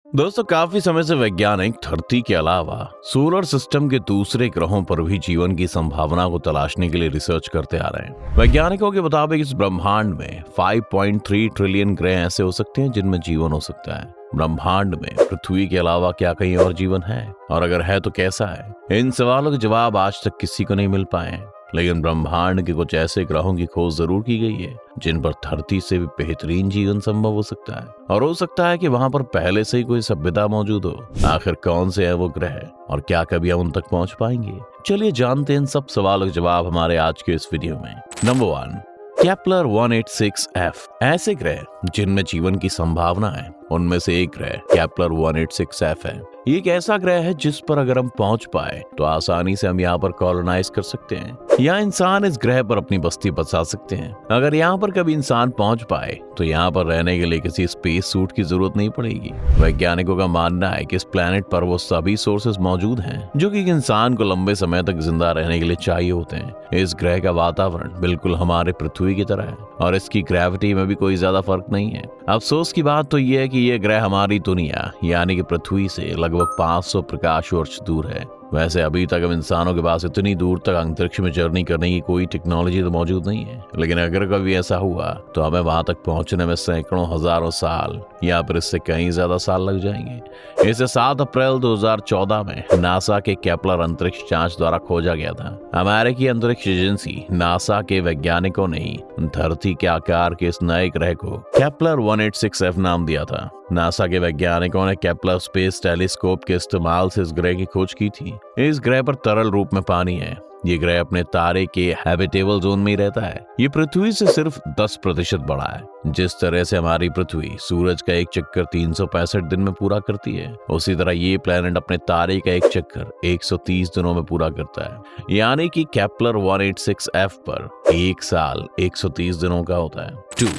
दोस्तों, काफी समय से वैज्ञानिक धरती के अलावा सोलर सिस्टम के दूसरे ग्रहों पर भी जीवन की संभावना को तलाशने के लिए रिसर्च करते आ रहे हैं। वैज्ञानिकों के मुताबिक इस ब्रह्मांड में 5.3 ट्रिलियन ग्रह ऐसे हो सकते हैं जिनमें जीवन हो सकता है। ब्रह्मांड में पृथ्वी के अलावा क्या कहीं और जीवन है, और अगर है तो कैसा है? इन सवालों के जवाब आज तक किसी को नहीं मिल पाए हैं, लेकिन ब्रह्मांड के कुछ ऐसे ग्रहों की खोज जरूर की गई है जिन पर धरती से भी बेहतरीन जीवन संभव हो सकता है, और हो सकता है कि वहां पर पहले से ही कोई सभ्यता मौजूद हो। आखिर कौन से है वो ग्रह, और क्या कभी हम उन तक पहुंच पाएंगे? चलिए जानते हैं इन सब सवालों के जवाब हमारे आज के इस वीडियो में। Number 1, Kepler 186f। ऐसे ग्रह जिनमें जीवन की संभावना है, उनमें से एक ग्रह केपलर 186f है। ये एक ऐसा ग्रह है जिस पर अगर हम पहुंच पाए तो आसानी से हम यहाँ पर कॉलोनाइज कर सकते हैं, या इंसान इस ग्रह पर अपनी बस्ती बसा सकते हैं। अगर यहाँ पर कभी इंसान पहुंच पाए तो यहाँ पर रहने के लिए किसी स्पेस सूट की जरूरत नहीं पड़ेगी। वैज्ञानिकों का मानना है कि इस प्लेनेट पर वो सभी सोर्सेज मौजूद हैं जो कि इंसान को लंबे समय तक जिंदा रहने के लिए चाहिए होते हैं। इस ग्रह का वातावरण बिल्कुल हमारे पृथ्वी की तरह है, और इसकी ग्रेविटी में भी कोई ज्यादा फर्क नहीं है। अफसोस की बात तो यह है कि यह ग्रह हमारी दुनिया यानी कि पृथ्वी से लगभग 500 प्रकाश वर्ष दूर है। वैसे अभी तक हम इंसानों के पास इतनी दूर तक अंतरिक्ष में जर्नी करने की कोई टेक्नोलॉजी तो मौजूद नहीं है, लेकिन अगर कभी ऐसा हुआ तो हमें वहां तक पहुंचने में सैकड़ों हजारों साल या फिर इससे कहीं ज्यादा साल लग जाएंगे। इसे 7 अप्रैल 2014 में नासा के केपलर अंतरिक्ष जांच द्वारा खोजा गया था। अमेरिकी अंतरिक्ष एजेंसी नासा के वैज्ञानिकों ने धरती के आकार के इस नए ग्रह को केपलर 186f नाम दिया था। नासा के वैज्ञानिकों ने केपलर स्पेस टेलीस्कोप के इस्तेमाल से इस ग्रह की खोज की थी। इस ग्रह पर तरल रूप में पानी है। ये ग्रह अपने तारे के हैबिटेबल जोन में ही रहता है। ये पृथ्वी से सिर्फ 10% बड़ा है। जिस तरह से हमारी पृथ्वी सूरज का एक चक्कर 365 दिन में पूरा करती है, उसी तरह ये प्लेनेट अपने तारे का एक चक्कर 130 दिनों में पूरा करता है। यानी कि केपलर 186f पर एक साल 130 दिनों का होता है। 2.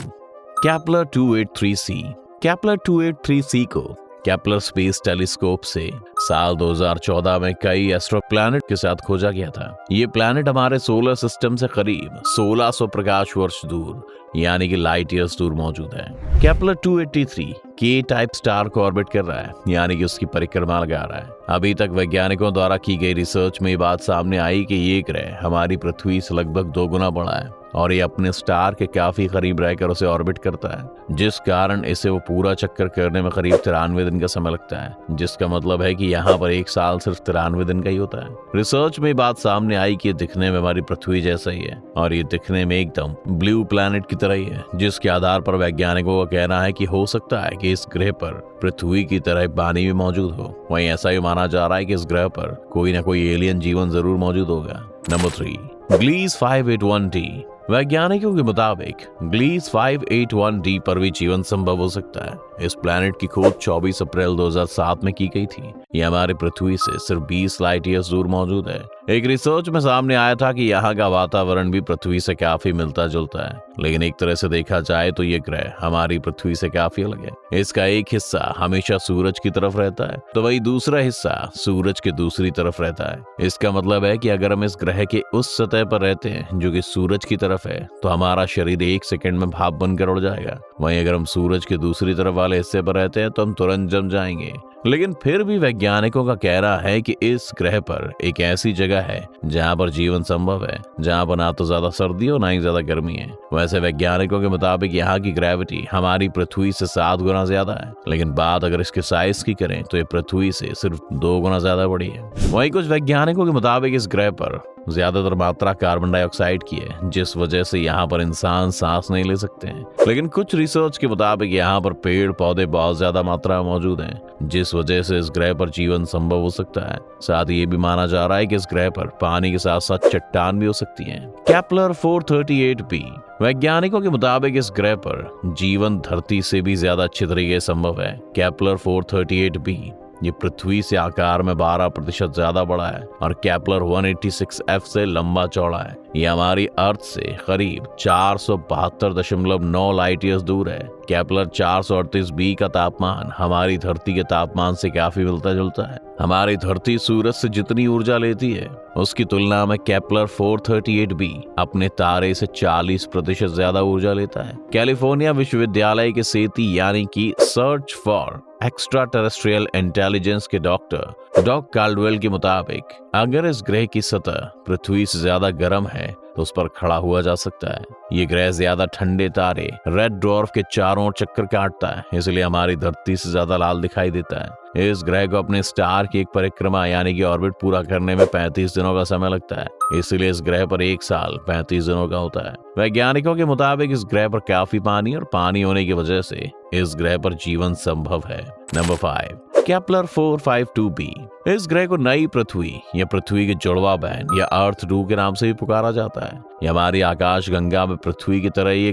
Kepler 283c। केपलर 283c को केपलर स्पेस टेलीस्कोप से साल 2014 में कई एस्ट्रो प्लैनेट के साथ खोजा गया था। ये प्लैनेट हमारे सोलर सिस्टम से करीब 1600 प्रकाश वर्ष दूर यानी कि लाइट ईयर्स दूर मौजूद है। केपलर 283 के टाइप स्टार को ऑर्बिट कर रहा है, यानी कि उसकी परिक्रमा लगा रहा है। अभी तक वैज्ञानिकों द्वारा की गई रिसर्च में ये बात सामने आई कि ये ग्रह हमारी पृथ्वी से लगभग 2 गुना बड़ा है, और ये अपने स्टार के काफी करीब रहकर उसे ऑर्बिट करता है, जिस कारण इसे वो पूरा चक्कर करने में करीब 93 दिन का समय लगता है, जिसका मतलब है कि यहाँ पर एक साल सिर्फ 93 दिन का ही होता है। रिसर्च में बात सामने आई कि ये दिखने में हमारी पृथ्वी जैसा ही है, और ये दिखने में एकदम ब्लू प्लैनेट की तरह ही है, जिसके आधार पर वैज्ञानिकों का कहना है कि हो सकता है कि इस ग्रह पर पृथ्वी की तरह पानी भी मौजूद हो। वहीं ऐसा ही माना जा रहा है कि इस ग्रह पर कोई ना कोई एलियन जीवन जरूर मौजूद होगा। Number 3, Gliese 581d। वैज्ञानिकों के मुताबिक ग्लीस 581d पर भी जीवन संभव हो सकता है। इस प्लैनेट की खोज 24 अप्रैल 2007 में की गई थी। ये हमारे पृथ्वी से सिर्फ 20 लाइट ईयर्स दूर मौजूद है। एक रिसर्च में सामने आया था कि यहाँ का वातावरण भी पृथ्वी से काफी मिलता जुलता है, लेकिन एक तरह से देखा जाए तो ये ग्रह हमारी पृथ्वी से काफी अलग है। इसका एक हिस्सा हमेशा सूरज की तरफ रहता है, तो वही दूसरा हिस्सा सूरज के दूसरी तरफ रहता है। इसका मतलब है कि अगर हम इस ग्रह के उस सतह पर रहते हैं जो कि सूरज की तरफ है, तो हमारा शरीर 1 सेकंड में भाप बनकर उड़ जाएगा। वहीं अगर हम सूरज के दूसरी तरफ वाले हिस्से पर रहते हैं तो हम तुरंत जम जाएंगे। लेकिन फिर भी वैज्ञानिकों का कहना है कि इस ग्रह पर एक ऐसी जगह है जहां पर जीवन संभव है, जहां पर ना तो ज्यादा सर्दी और ना ही ज्यादा गर्मी है। वैसे वैज्ञानिकों के मुताबिक यहाँ की ग्रेविटी हमारी पृथ्वी से 7 गुना ज्यादा है, लेकिन बात अगर इसके साइज की करें तो ये पृथ्वी से सिर्फ 2 गुना ज्यादा बड़ी है। वहीं कुछ वैज्ञानिकों के मुताबिक इस ग्रह पर ज्यादातर मात्रा कार्बन डाइऑक्साइड की है, जिस वजह से यहाँ पर इंसान सांस नहीं ले सकते हैं। लेकिन कुछ रिसर्च के मुताबिक यहाँ पर पेड़ पौधे बहुत ज्यादा मात्रा में मौजूद हैं, जिस वजह से इस ग्रह पर जीवन संभव हो सकता है। साथ ही ये भी माना जा रहा है कि इस ग्रह पर पानी के साथ साथ चट्टान भी हो सकती हैं। Kepler 438b। वैज्ञानिकों के मुताबिक इस ग्रह पर जीवन धरती से भी ज्यादा अच्छे तरीके से संभव है। केपलर 438b ये पृथ्वी से आकार में 12% ज्यादा बड़ा है, और केपलर 186f से लंबा चौड़ा है। ये हमारी अर्थ से करीब 472.9 लाइट ईयर्स दूर है। केपलर 438b का तापमान हमारी धरती के तापमान से काफी मिलता जुलता है। हमारी धरती सूरज से जितनी ऊर्जा लेती है, उसकी तुलना में केपलर 438b अपने तारे से 40% ज्यादा ऊर्जा लेता है। कैलिफोर्निया विश्वविद्यालय के सेती यानी कि search for extra terrestrial intelligence के डॉक्टर डॉग काल्डवेल के मुताबिक अगर इस ग्रह की सतह पृथ्वी से ज्यादा गर्म है तो उस पर खड़ा हुआ जा सकता है। ये ग्रह ज्यादा ठंडे तारे रेड ड्वार्फ के चारों ओर चक्कर काटता है, इसलिए हमारी धरती से ज्यादा लाल दिखाई देता है। इस ग्रह को अपने स्टार की एक परिक्रमा यानी कि ऑर्बिट पूरा करने में 35 दिनों का समय लगता है, इसलिए इस ग्रह पर एक साल 35 दिनों का होता है। वैज्ञानिकों के मुताबिक इस ग्रह पर काफी पानी और पानी होने की वजह से इस ग्रह पर जीवन संभव है। Number 5, Kepler 452b। इस ग्रह को नई पृथ्वी या पृथ्वी के जुड़वा बहन या अर्थ 2 के नाम से भी पुकारा जाता है। ये हमारी आकाश गंगा में पृथ्वी की तरह ये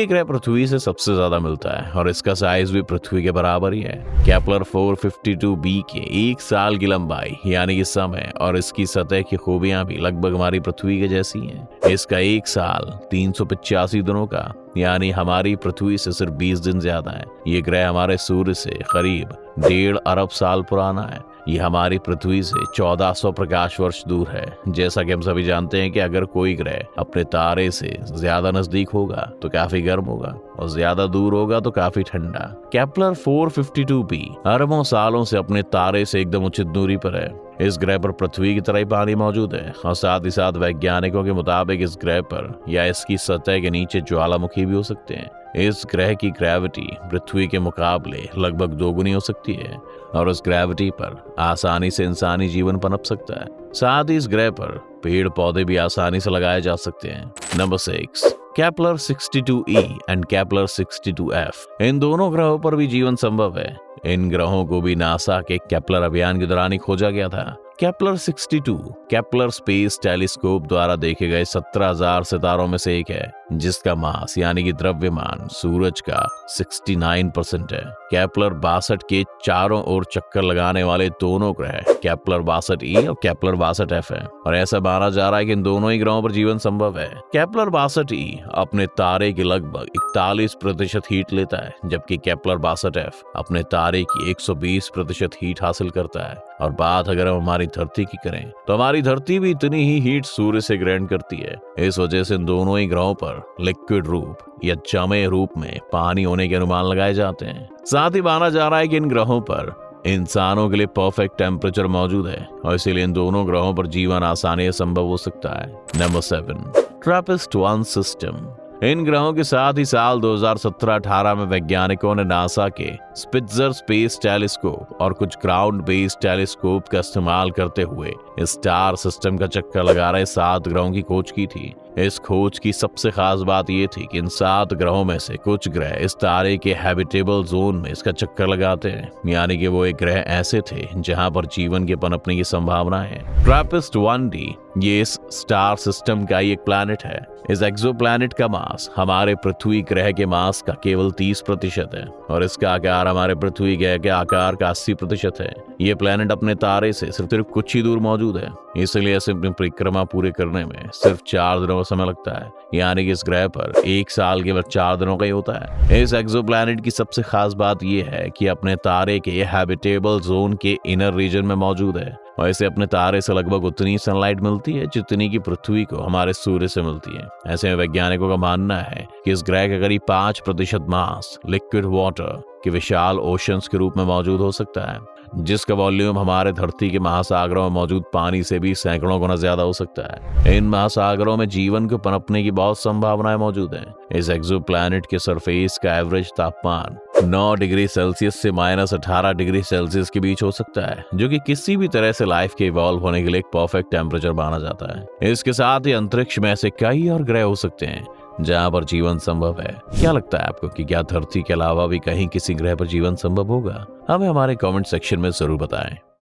ग्रह पृथ्वी से सबसे ज्यादा मिलता है और इसका साइज भी पृथ्वी के बराबर ही है। केपलर 452b के एक साल की लंबाई यानी कि समय और इसकी सतह की खूबियां भी लगभग हमारी पृथ्वी के जैसी हैं। इसका एक साल 385 दिनों का यानी हमारी पृथ्वी से सिर्फ 20 दिन ज्यादा है। ये ग्रह हमारे सूर्य से करीब 1.5 अरब साल पुराना है। ये हमारी पृथ्वी से 1400 प्रकाश वर्ष दूर है। जैसा कि हम सभी जानते हैं कि अगर कोई ग्रह अपने तारे से ज्यादा नजदीक होगा तो काफी गर्म होगा और ज्यादा दूर होगा तो काफी ठंडा। केपलर 452b अरबों सालों से अपने तारे से एकदम उचित दूरी पर है। इस ग्रह पर पृथ्वी की तरह ही पानी मौजूद है और साथ ही साथ वैज्ञानिकों के मुताबिक इस ग्रह पर या इसकी सतह के नीचे ज्वालामुखी भी हो सकते हैं। इस ग्रह की ग्रेविटी पृथ्वी के मुकाबले लगभग 2 गुनी हो सकती है और उस ग्रेविटी पर आसानी से इंसानी जीवन पनप सकता है। साथ ही इस ग्रह पर पेड़ पौधे भी आसानी से लगाए जा सकते हैं। Number 6, Kepler 62e and Kepler 62f। इन दोनों ग्रहों पर भी जीवन संभव है। इन ग्रहों को भी नासा के केपलर अभियान के दौरान ही खोजा गया था। केपलर 62 केपलर स्पेस टेलीस्कोप द्वारा देखे गए 17,000 सितारों में से एक है, जिसका मास यानी कि द्रव्यमान सूरज का 69% है। केपलर 62 के चारों ओर चक्कर लगाने वाले दोनों ग्रह केपलर 62e और केपलर 62f है और ऐसा माना जा रहा है कि इन दोनों ही ग्रहों पर जीवन संभव है। केपलर 62e अपने तारे की लगभग 41% हीट लेता है, जबकि केपलर 62f अपने तारे की 120% हीट हासिल करता है। और बात अगर हम हमारी धरती की करें तो हमारी धरती भी इतनी ही हीट सूर्य से ग्रहण करती है। इस वजह से इन दोनों ही ग्रहों पर लिक्विड रूप या जमे रूप में पानी होने के अनुमान लगाए जाते हैं। साथ ही माना जा रहा है कि इन ग्रहों पर इंसानों के लिए परफेक्ट टेम्परेचर मौजूद है और इसीलिए इन दोनों ग्रहों पर जीवन आसानी से संभव हो सकता है। Number 7, TRAPPIST-1 system. इन ग्रहों के साथ ही साल 2017-18 में वैज्ञानिकों ने नासा के स्पिट्जर स्पेस टेलीस्कोप और कुछ ग्राउंड बेस्ड टेलीस्कोप का इस्तेमाल करते हुए स्टार सिस्टम का चक्कर लगा रहे 7 ग्रहों की खोज की थी। इस खोज की सबसे खास बात यह थी कि इन 7 ग्रहों में से कुछ ग्रह इस तारे के हैबिटेबल जोन में इसका चक्कर लगाते हैं, यानी कि वो एक ग्रह ऐसे थे जहां पर जीवन के पनपने की संभावना है। ट्रैपिस्ट-1d ये इस स्टार सिस्टम का एक प्लैनेट है। इस एक्सोप्लैनेट का मास हमारे पृथ्वी ग्रह के मास का केवल 30% है और इसका आकार हमारे पृथ्वी ग्रह के आकार का 80% है। ये प्लैनेट अपने तारे से सिर्फ कुछ ही दूर मौजूद है, इसलिए इसे अपनी परिक्रमा पूरे करने में सिर्फ 4 दिनों का समय लगता है, यानी कि इस ग्रह पर एक साल केवल 4 दिनों का ही होता है। इस एक्सोप्लैनेट की सबसे खास बात यह है कि अपने तारे के हैबिटेबल जोन के इनर रीजन में मौजूद है और इसे अपने तारे से लगभग उतनी सनलाइट मिलती है जितनी की पृथ्वी को हमारे सूर्य से मिलती है। ऐसे में वैज्ञानिकों का मानना है कि इस ग्रह का करीब 5% मास लिक्विड वाटर के विशाल ओशंस के रूप में मौजूद हो सकता है, जिसका वॉल्यूम हमारे धरती के महासागरों में मौजूद पानी से भी सैकड़ों गुना ज्यादा हो सकता है। इन महासागरों में जीवन को पनपने की बहुत संभावनाएं मौजूद हैं। इस एक्सोप्लैनेट के सरफेस का एवरेज तापमान 9 डिग्री सेल्सियस से -18 डिग्री सेल्सियस के बीच हो सकता है, जो कि किसी भी तरह से लाइफ के इवॉल्व होने के लिए एक परफेक्ट टेम्परेचर माना जाता है। इसके साथ ही अंतरिक्ष में ऐसे कई और ग्रह हो सकते हैं जहां पर जीवन संभव है। क्या लगता है आपको कि क्या धरती के अलावा भी कहीं किसी ग्रह पर जीवन संभव होगा? हमें हमारे कमेंट सेक्शन में जरूर बताएं।